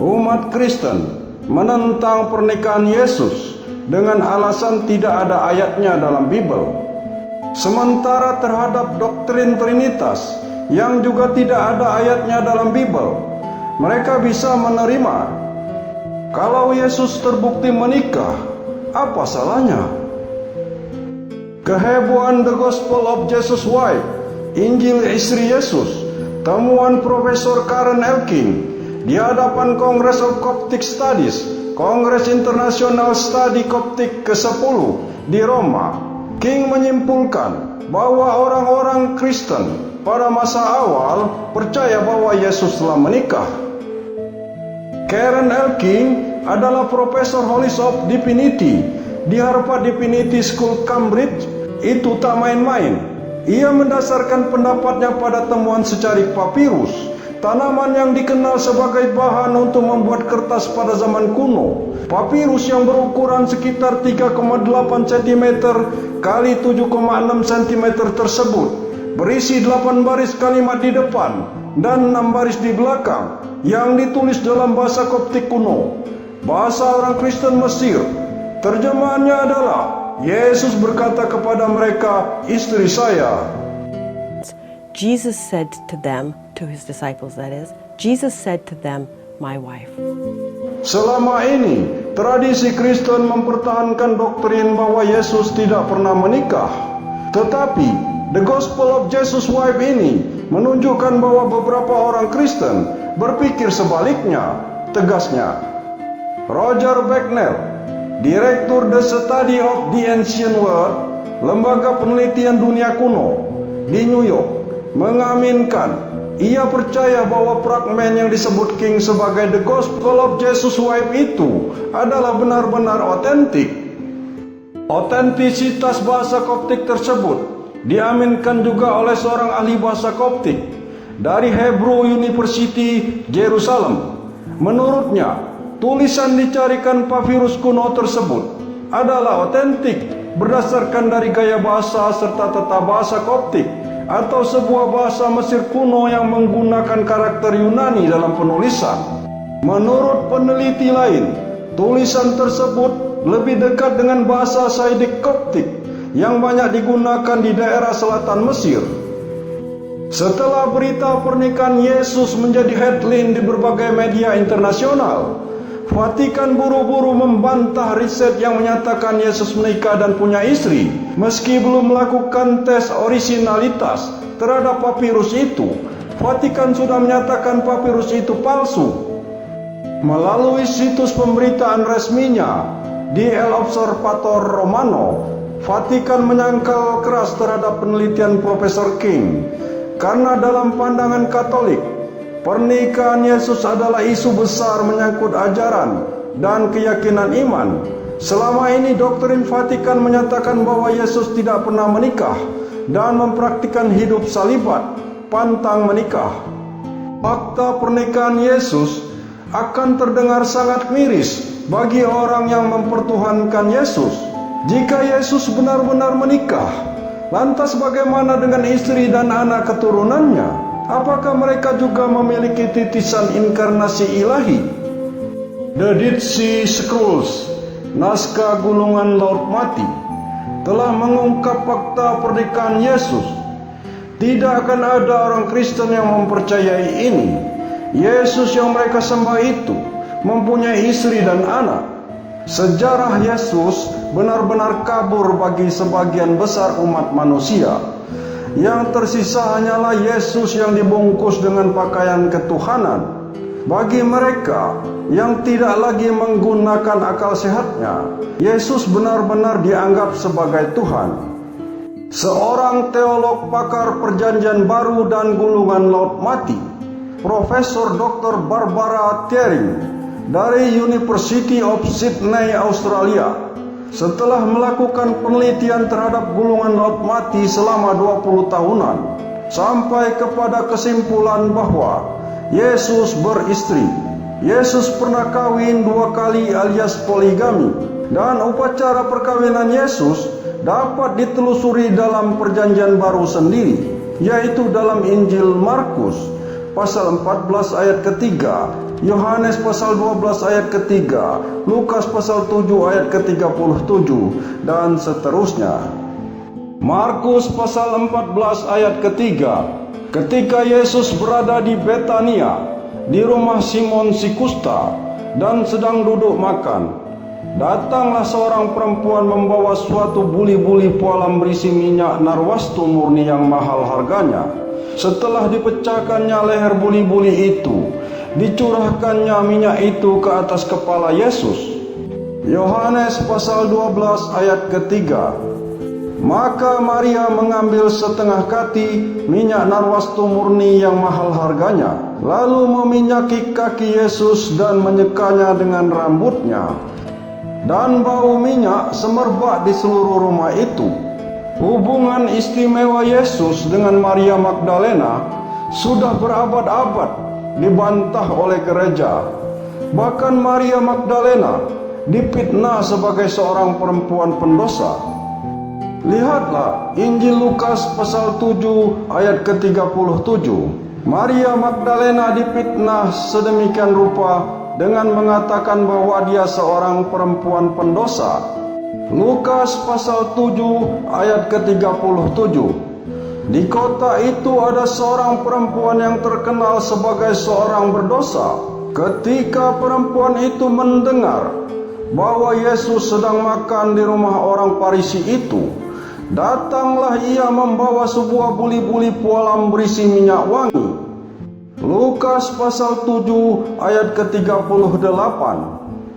Umat Kristen menentang pernikahan Yesus dengan alasan tidak ada ayatnya dalam Bible. Sementara terhadap doktrin Trinitas yang juga tidak ada ayatnya dalam Bible, mereka bisa menerima. Kalau Yesus terbukti menikah, apa salahnya? Kehebohan The Gospel of Jesus Wife, Injil Istri Yesus, temuan Profesor Karen Elking di hadapan Congress of Coptic Studies, Kongres Internasional Studi Koptik ke-10 di Roma. King menyimpulkan bahwa orang-orang Kristen pada masa awal percaya bahwa Yesus telah menikah. Karen Elking adalah Profesor Hollis of Divinity di Harvard Divinity School Cambridge. Itu tak main-main. Ia mendasarkan pendapatnya pada temuan secarik papirus, tanaman yang dikenal sebagai bahan untuk membuat kertas pada zaman kuno. Papirus yang berukuran sekitar 3,8 cm kali 7,6 cm tersebut berisi 8 baris kalimat di depan dan 6 baris di belakang yang ditulis dalam bahasa Koptik kuno, bahasa orang Kristen Mesir. Terjemahannya adalah, Yesus berkata kepada mereka, "Istri saya." Jesus said to them, to his disciples that is, Jesus said to them, "My wife." Selama ini, tradisi Kristen mempertahankan doktrin bahwa Yesus tidak pernah menikah. Tetapi, The Gospel of Jesus Wife ini menunjukkan bahwa beberapa orang Kristen berpikir sebaliknya, tegasnya. Roger Becknell, Direktur The Study of the Ancient World, lembaga penelitian dunia kuno di New York, mengaminkan. Ia percaya bahwa fragmen yang disebut King sebagai The Gospel of Jesus Wife itu adalah benar-benar otentik. Otentisitas bahasa Koptik tersebut diaminkan juga oleh seorang ahli bahasa Koptik dari Hebrew University, Jerusalem. Menurutnya, tulisan dicarikan papirus kuno tersebut adalah otentik berdasarkan dari gaya bahasa serta tata bahasa Koptik atau sebuah bahasa Mesir kuno yang menggunakan karakter Yunani dalam penulisan. Menurut peneliti lain, tulisan tersebut lebih dekat dengan bahasa Saidik Koptik yang banyak digunakan di daerah selatan Mesir. Setelah berita pernikahan Yesus menjadi headline di berbagai media internasional, Vatikan buru-buru membantah riset yang menyatakan Yesus menikah dan punya istri, meski belum melakukan tes orisinalitas terhadap papirus itu. Vatikan sudah menyatakan papirus itu palsu. Melalui situs pemberitaan resminya di El Observatore Romano, Vatikan menyangkal keras terhadap penelitian Profesor King, karena dalam pandangan Katolik, pernikahan Yesus adalah isu besar menyangkut ajaran dan keyakinan iman. Selama ini doktrin Vatikan menyatakan bahwa Yesus tidak pernah menikah dan mempraktikkan hidup salibat, pantang menikah. Fakta pernikahan Yesus akan terdengar sangat miris bagi orang yang mempertuhankan Yesus. Jika Yesus benar-benar menikah, lantas bagaimana dengan istri dan anak keturunannya? Apakah mereka juga memiliki titisan inkarnasi ilahi? The Dead Sea Scrolls, naskah gulungan Laut Mati, telah mengungkap fakta pernikahan Yesus. Tidak akan ada orang Kristen yang mempercayai ini. Yesus yang mereka sembah itu mempunyai istri dan anak. Sejarah Yesus benar-benar kabur bagi sebagian besar umat manusia. Yang tersisa hanyalah Yesus yang dibungkus dengan pakaian ketuhanan. Bagi mereka yang tidak lagi menggunakan akal sehatnya, Yesus benar-benar dianggap sebagai Tuhan. Seorang teolog pakar Perjanjian Baru dan gulungan Laut Mati, Profesor Dr. Barbara Thiering dari University of Sydney, Australia, setelah melakukan penelitian terhadap gulungan Laut Mati selama 20 tahunan, sampai kepada kesimpulan bahwa Yesus beristri. Yesus pernah kawin 2 kali alias poligami, dan upacara perkawinan Yesus dapat ditelusuri dalam Perjanjian Baru sendiri, yaitu dalam Injil Markus pasal 14 ayat ketiga Yohanes pasal 12 ayat ketiga, Lukas pasal 7 ayat ke-37, dan seterusnya. Markus pasal 14 ayat ketiga, ketika Yesus berada di Betania, di rumah Simon si Kusta, dan sedang duduk makan, datanglah seorang perempuan membawa suatu buli-buli pualam berisi minyak narwastu murni yang mahal harganya. Setelah dipecahkannya leher buli-buli itu, dicurahkannya minyak itu ke atas kepala Yesus. Yohanes pasal 12 ayat ketiga. Maka Maria mengambil setengah kati minyak narwastu murni yang mahal harganya, lalu meminyaki kaki Yesus dan menyekanya dengan rambutnya. Dan bau minyak semerbak di seluruh rumah itu. Hubungan istimewa Yesus dengan Maria Magdalena sudah berabad-abad dibantah oleh gereja. Bahkan Maria Magdalena difitnah sebagai seorang perempuan pendosa. Lihatlah Injil Lukas pasal 7 ayat ke-37. Maria Magdalena difitnah sedemikian rupa dengan mengatakan bahwa dia seorang perempuan pendosa. Lukas pasal 7 ayat ke-37. Di kota itu ada seorang perempuan yang terkenal sebagai seorang berdosa. Ketika perempuan itu mendengar bahwa Yesus sedang makan di rumah orang Farisi itu, datanglah ia membawa sebuah buli-buli pualam berisi minyak wangi. Lukas pasal 7 ayat ke-38.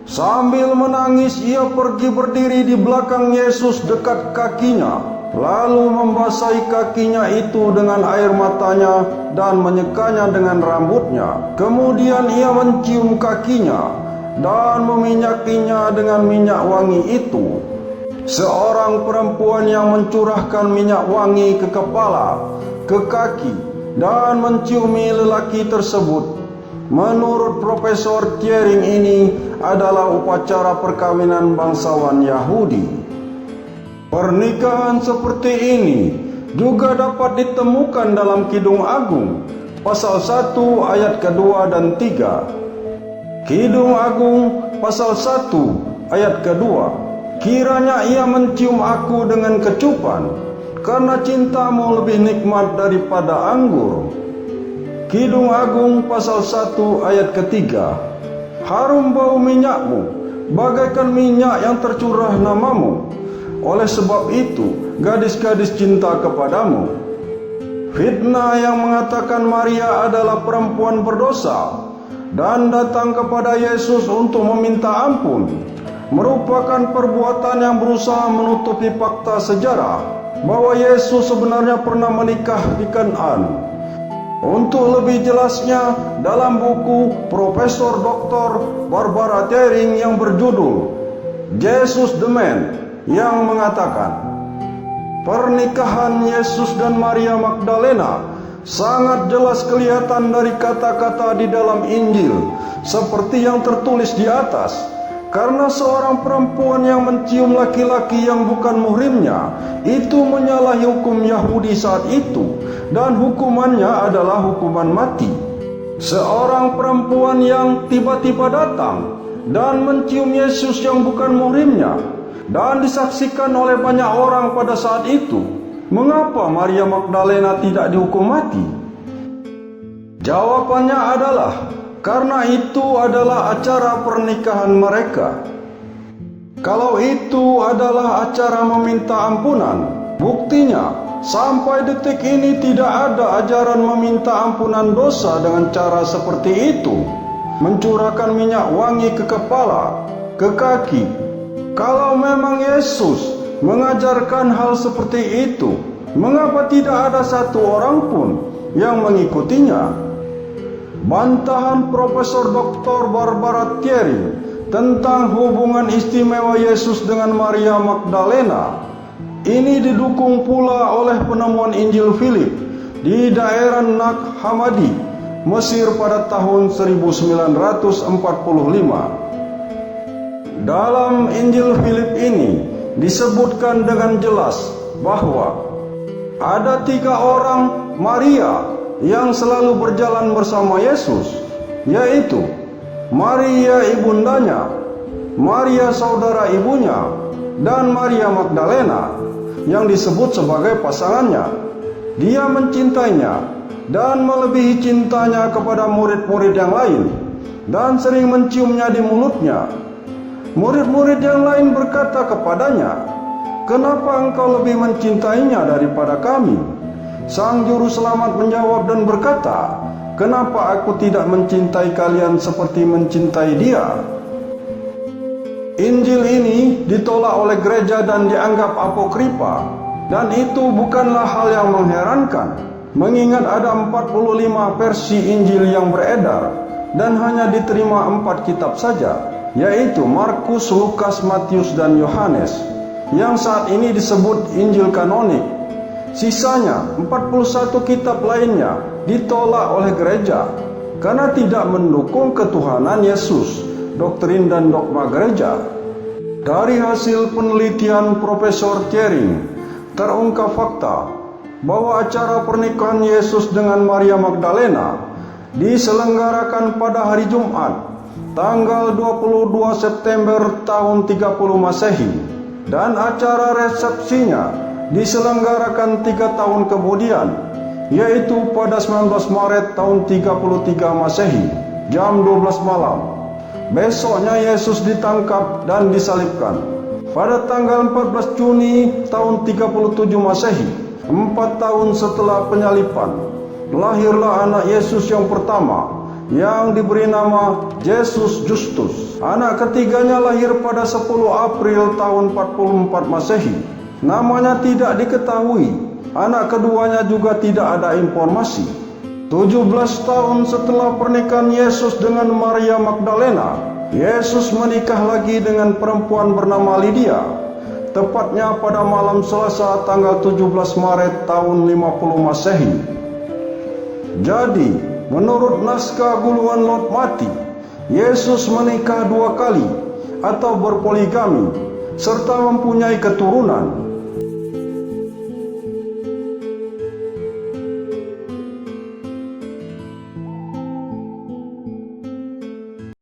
Sambil menangis ia pergi berdiri di belakang Yesus dekat kakinya, lalu membasahi kakinya itu dengan air matanya dan menyekanya dengan rambutnya. Kemudian ia mencium kakinya dan meminyakinya dengan minyak wangi itu. Seorang perempuan yang mencurahkan minyak wangi ke kepala, ke kaki, dan menciumi lelaki tersebut. Menurut Profesor Thiering, ini adalah upacara perkawinan bangsawan Yahudi. Pernikahan seperti ini juga dapat ditemukan dalam Kidung Agung pasal 1 ayat kedua dan 3. Kidung Agung pasal 1 ayat kedua. Kiranya ia mencium aku dengan kecupan, karena cintamu lebih nikmat daripada anggur. Kidung Agung pasal 1 ayat ketiga. Harum bau minyakmu, bagaikan minyak yang tercurah namamu. Oleh sebab itu, gadis-gadis cinta kepadamu. Fitnah yang mengatakan Maria adalah perempuan berdosa dan datang kepada Yesus untuk meminta ampun merupakan perbuatan yang berusaha menutupi fakta sejarah bahwa Yesus sebenarnya pernah menikah di Kanaan. Untuk lebih jelasnya, dalam buku Profesor Dr. Barbara Thiering yang berjudul Jesus the Man, yang mengatakan pernikahan Yesus dan Maria Magdalena sangat jelas kelihatan dari kata-kata di dalam Injil seperti yang tertulis di atas. Karena seorang perempuan yang mencium laki-laki yang bukan muhrimnya itu menyalahi hukum Yahudi saat itu, dan hukumannya adalah hukuman mati. Seorang perempuan yang tiba-tiba datang dan mencium Yesus yang bukan muhrimnya dan disaksikan oleh banyak orang pada saat itu, mengapa Maria Magdalena tidak dihukum mati? Jawabannya adalah karena itu adalah acara pernikahan mereka. Kalau itu adalah acara meminta ampunan, buktinya sampai detik ini tidak ada ajaran meminta ampunan dosa dengan cara seperti itu. Mencurahkan minyak wangi ke kepala, ke kaki. Kalau memang Yesus mengajarkan hal seperti itu, mengapa tidak ada satu orang pun yang mengikutinya? Bantahan Profesor Dr. Barbara Thiering tentang hubungan istimewa Yesus dengan Maria Magdalena ini didukung pula oleh penemuan Injil Philip di daerah Nag Hammadi, Mesir pada tahun 1945. Dalam Injil Philip ini disebutkan dengan jelas bahwa ada 3 orang Maria yang selalu berjalan bersama Yesus, yaitu Maria ibundanya, Maria saudara ibunya, dan Maria Magdalena yang disebut sebagai pasangannya. Dia mencintainya dan melebihi cintanya kepada murid-murid yang lain dan sering menciumnya di mulutnya. Murid-murid yang lain berkata kepadanya, "Kenapa engkau lebih mencintainya daripada kami?" Sang juru selamat menjawab dan berkata, "Kenapa aku tidak mencintai kalian seperti mencintai dia?" Injil ini ditolak oleh gereja dan dianggap apokrifa, dan itu bukanlah hal yang mengherankan, mengingat ada 45 versi Injil yang beredar dan hanya diterima 4 kitab saja, yaitu Markus, Lukas, Matius, dan Yohanes, yang saat ini disebut Injil kanonik. Sisanya 41 kitab lainnya ditolak oleh gereja karena tidak mendukung ketuhanan Yesus, doktrin dan dogma gereja. Dari hasil penelitian Profesor Kering, terungkap fakta bahwa acara pernikahan Yesus dengan Maria Magdalena diselenggarakan pada hari Jumat, tanggal 22 September tahun 30 Masehi, dan acara resepsinya diselenggarakan 3 tahun kemudian, yaitu pada 19 Maret tahun 33 Masehi, jam 12 malam. Besoknya Yesus ditangkap dan disalibkan. Pada tanggal 14 Juni tahun 37 Masehi, 4 tahun setelah penyaliban, lahirlah anak Yesus yang pertama, yang diberi nama Yesus Justus. Anak ketiganya lahir pada 10 April tahun 44 Masehi. Namanya tidak diketahui. Anak keduanya juga tidak ada informasi. 17 tahun setelah pernikahan Yesus dengan Maria Magdalena, Yesus menikah lagi dengan perempuan bernama Lydia, tepatnya pada malam Selasa tanggal 17 Maret tahun 50 Masehi. Jadi, menurut naskah guluan Lot Mati, Yesus menikah 2 kali atau berpoligami serta mempunyai keturunan.